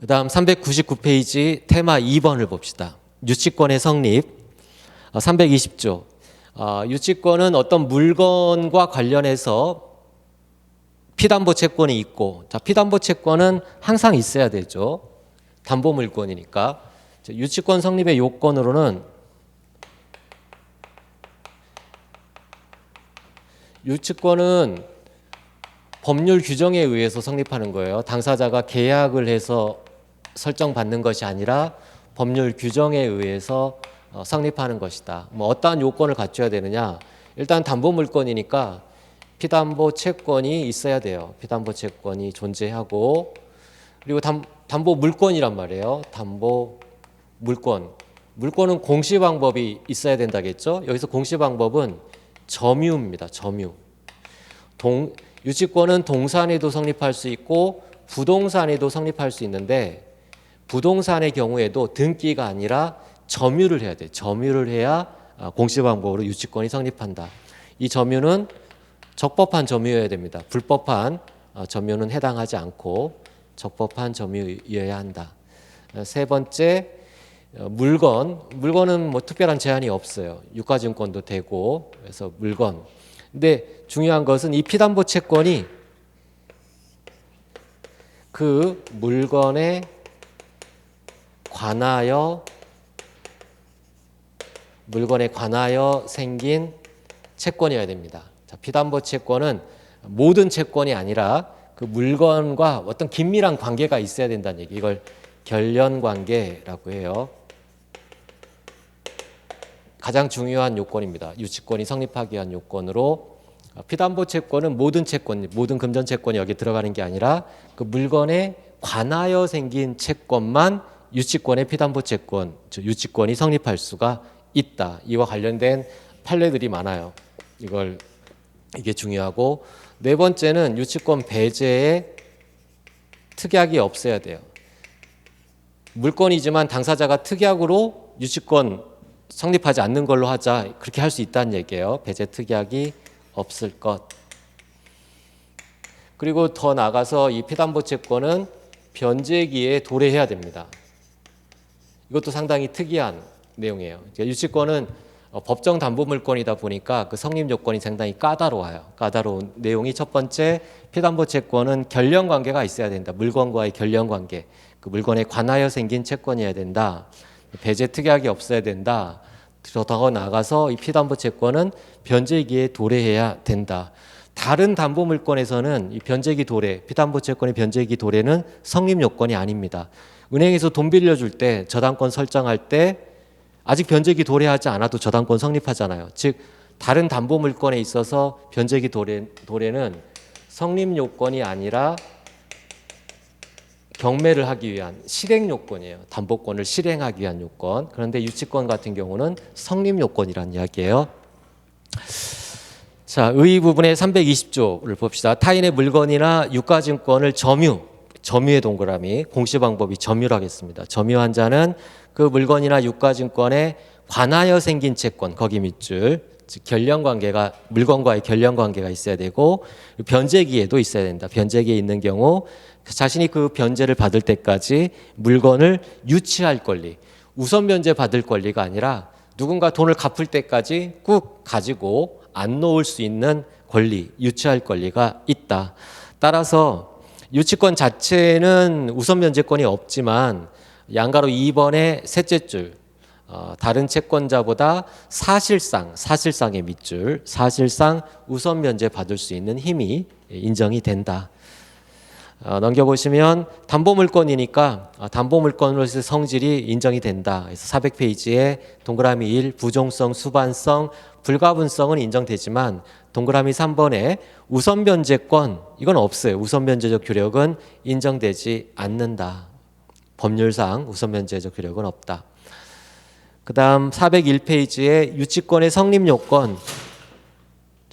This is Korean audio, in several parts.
그 다음 399페이지 테마 2번을 봅시다. 유치권의 성립. 320조. 유치권은 어떤 물건과 관련해서 피담보 채권이 있고, 자, 피담보 채권은 항상 있어야 되죠. 담보 물건이니까. 유치권 성립의 요건으로는 유치권은 법률 규정에 의해서 성립하는 거예요. 당사자가 계약을 해서 설정받는 것이 아니라 법률 규정에 의해서 성립하는 것이다. 뭐 어떠한 요건을 갖춰야 되느냐? 일단 담보 물건이니까 피담보 채권이 있어야 돼요. 피담보 채권이 존재하고, 그리고 담보 물건이란 말이에요. 담보 물건. 물건은 공시 방법이 있어야 된다겠죠? 여기서 공시 방법은 점유입니다. 점유. 유치권은 동산에도 성립할 수 있고 부동산에도 성립할 수 있는데, 부동산의 경우에도 등기가 아니라 점유를 해야 돼. 점유를 해야 공시 방법으로 유치권이 성립한다. 이 점유는 적법한 점유여야 됩니다. 불법한 점유는 해당하지 않고 적법한 점유여야 한다. 세 번째, 물건은 뭐 특별한 제한이 없어요. 유가증권도 되고. 그래서 물건. 근데 중요한 것은 이 피담보 채권이 그 물건에 관하여 생긴 채권이어야 됩니다. 자, 피담보 채권은 모든 채권이 아니라 그 물건과 어떤 긴밀한 관계가 있어야 된다는 얘기. 이걸 결련 관계라고 해요. 가장 중요한 요건입니다. 유치권이 성립하기 위한 요건으로 피담보 채권은 모든 금전 채권이 여기 들어가는 게 아니라 그 물건에 관하여 생긴 채권만 유치권의 피담보 채권, 즉 유치권이 성립할 수가 있다. 이와 관련된 판례들이 많아요. 이게 중요하고, 네 번째는 유치권 배제에 특약이 없어야 돼요. 물건이지만 당사자가 특약으로 유치권 성립하지 않는 걸로 하자, 그렇게 할 수 있다는 얘기예요. 배제 특약이 없을 것. 그리고 더 나아가서 이 피담보 채권은 변제기에 도래해야 됩니다. 이것도 상당히 특이한 내용이에요. 그러니까 유치권은 법정 담보 물건이다 보니까 그 성립 요건이 상당히 까다로워요. 까다로운 내용이, 첫 번째, 피담보 채권은 결련 관계가 있어야 된다. 물건과의 결련 관계. 그 물건에 관하여 생긴 채권이어야 된다. 배제 특약이 없어야 된다. 더 나아가서 이 피담보 채권은 변제기에 도래해야 된다. 다른 담보 물건에서는 이 변제기 도래, 피담보 채권의 변제기 도래는 성립 요건이 아닙니다. 은행에서 돈 빌려줄 때, 저당권 설정할 때 아직 변제기 도래하지 않아도 저당권 성립하잖아요. 즉 다른 담보 물건에 있어서 변제기 도래는 성립 요건이 아니라 경매를 하기 위한 실행 요건이에요. 담보권을 실행하기 위한 요건. 그런데 유치권 같은 경우는 성립 요건이라는 이야기예요. 자, 의 부분의 320조를 봅시다. 타인의 물건이나 유가증권을 점유의 동그라미, 공시 방법이 점유라겠습니다. 점유한 자는 그 물건이나 유가증권에 관하여 생긴 채권, 거기 밑줄, 즉 물건과의 결련 관계가 있어야 되고, 변제기에도 있어야 된다. 변제기에 있는 경우 자신이 그 변제를 받을 때까지 물건을 유치할 권리, 우선 변제 받을 권리가 아니라 누군가 돈을 갚을 때까지 꾹 가지고 안 놓을 수 있는 권리, 유치할 권리가 있다. 따라서 유치권 자체는 우선 변제권이 없지만 양가로 2번의 셋째 줄, 다른 채권자보다 사실상의 밑줄, 사실상 우선 변제 받을 수 있는 힘이 인정이 된다. 넘겨보시면 담보 물건이니까 담보 물건으로서의 성질이 인정이 된다. 그래서 400페이지에 동그라미 1, 부종성, 수반성, 불가분성은 인정되지만 동그라미 3번에 우선 변제권, 이건 없어요. 우선 변제적 효력은 인정되지 않는다. 법률상 우선 변제적 효력은 없다. 그 다음 401페이지에 유치권의 성립 요건.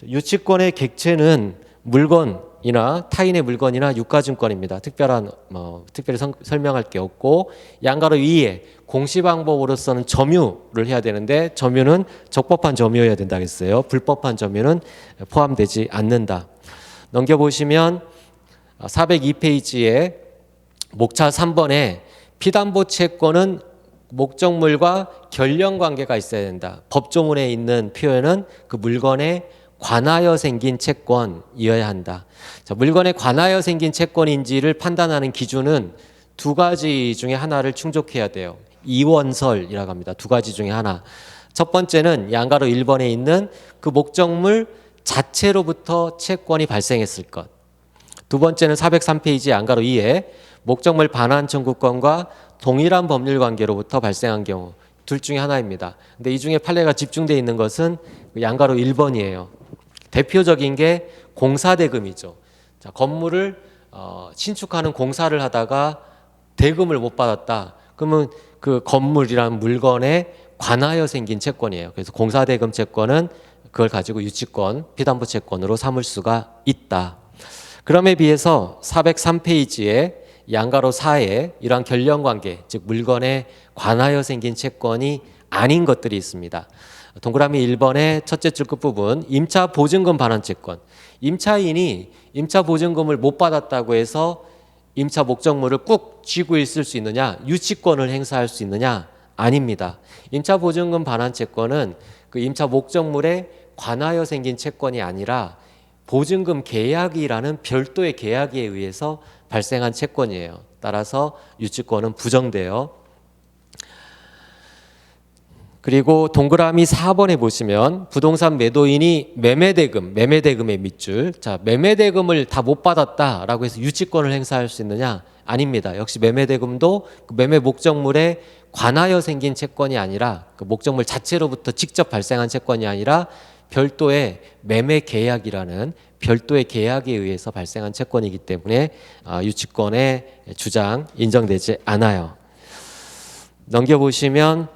유치권의 객체는 물건이나 타인의 물건이나 유가증권입니다. 특별히 설명할 게 없고, 양가로 2에 공시 방법으로서는 점유를 해야 되는데 점유는 적법한 점유여야 된다겠어요. 불법한 점유는 포함되지 않는다. 넘겨보시면 402페이지에 목차 3번에 피담보 채권은 목적물과 결령 관계가 있어야 된다. 법조문에 있는 표현은 그 물건에 관하여 생긴 채권이어야 한다. 자, 물건에 관하여 생긴 채권인지를 판단하는 기준은 두 가지 중에 하나를 충족해야 돼요. 이원설이라고 합니다. 두 가지 중에 하나. 첫 번째는 양가로 1번에 있는 그 목적물 자체로부터 채권이 발생했을 것. 두 번째는 403페이지 양가로 2에 목적물 반환 청구권과 동일한 법률 관계로부터 발생한 경우. 둘 중에 하나입니다. 근데 이 중에 판례가 집중되어 있는 것은 양가로 1번이에요. 대표적인 게 공사대금이죠. 자, 건물을 신축하는 공사를 하다가 대금을 못 받았다. 그러면 그 건물이란 물건에 관하여 생긴 채권이에요. 그래서 공사대금 채권은 그걸 가지고 유치권, 피담보 채권으로 삼을 수가 있다. 그럼에 비해서 403페이지에 양가로 4에 이러한 결령관계, 즉 물건에 관하여 생긴 채권이 아닌 것들이 있습니다. 동그라미 1번의 첫째 줄 끝부분 임차 보증금 반환 채권. 임차인이 임차 보증금을 못 받았다고 해서 임차 목적물을 꾹 쥐고 있을 수 있느냐, 유치권을 행사할 수 있느냐? 아닙니다. 임차 보증금 반환 채권은 그 임차 목적물에 관하여 생긴 채권이 아니라 보증금 계약이라는 별도의 계약에 의해서 발생한 채권이에요. 따라서 유치권은 부정돼요. 그리고 동그라미 4번에 보시면 부동산 매도인이 매매대금의 밑줄. 자, 매매대금을 다 못 받았다라고 해서 유치권을 행사할 수 있느냐? 아닙니다. 역시 매매대금도 그 매매 목적물에 관하여 생긴 채권이 아니라 그 목적물 자체로부터 직접 발생한 채권이 아니라 별도의 매매 계약이라는 별도의 계약에 의해서 발생한 채권이기 때문에 유치권의 주장 인정되지 않아요. 넘겨보시면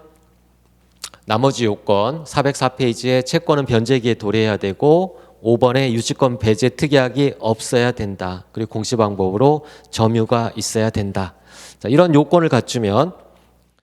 나머지 요건 404페이지에 채권은 변제기에 도래해야 되고 5번에 유치권 배제 특약이 없어야 된다. 그리고 공시방법으로 점유가 있어야 된다. 자, 이런 요건을 갖추면